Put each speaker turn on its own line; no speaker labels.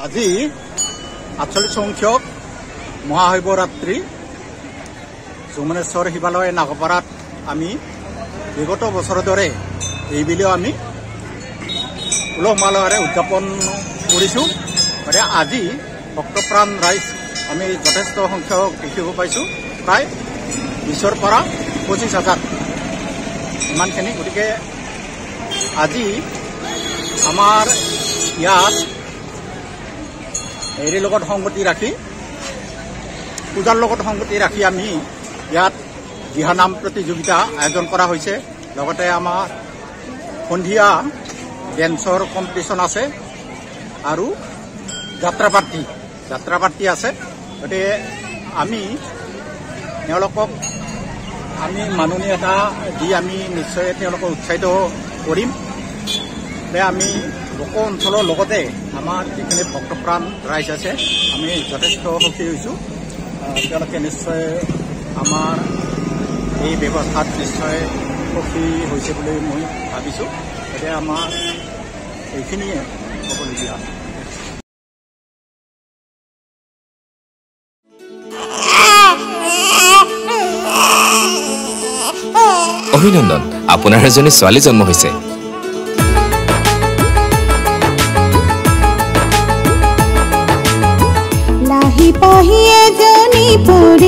আজি 48 সংখ্যক মহাশিৱৰাত্ৰি যমুনেশ্বৰ শিৱালয় নাগপাৰাত আমি বিগত বছৰৰ দৰে এইবিলিও আমি উলহ মালহেৰে উদযাপন কৰিছোঁ। গতিকে আজি ভক্তপ্ৰাণ ৰাইজ আমি যথেষ্ট সংখ্যক দেখিব পাইছোঁ, প্ৰায় 20ৰ পৰা 25,000 ইমানখিনি। গতিকে আজি আমাৰ ইয়াত হেৰিৰ লগত সংগতি ৰাখি, পূজাৰ লগত সংগতি ৰাখি আমি ইয়াত দিহানাম প্ৰতিযোগিতা আয়োজন কৰা হৈছে। লগতে আমাৰ সন্ধিয়া ডেন্সৰ কম্পিটিশ্যন আছে আৰু যাত্ৰা পাৰ্টি আছে। গতিকে আমি তেওঁলোকক আমি মাননি এটা দি আমি নিশ্চয় তেওঁলোকক উৎসাহিত কৰিম যে আমি লোক অঞ্চলৰ লগতে আমাৰ যিখিনি ভক্তপ্ৰাণ ৰাইজ আছে আমি যথেষ্ট সুখী হৈছোঁ। তেওঁলোকে নিশ্চয় আমাৰ এই ব্যৱস্থাত নিশ্চয় সুখী হৈছে বুলি মই ভাবিছোঁ। গতিকে আমাৰ এইখিনিয়ে ক'বলগীয়া।
অভিনন্দন, আপোনাৰ এজনী ছোৱালী জন্ম হৈছে।
লাহি পাহি এজনী পৰি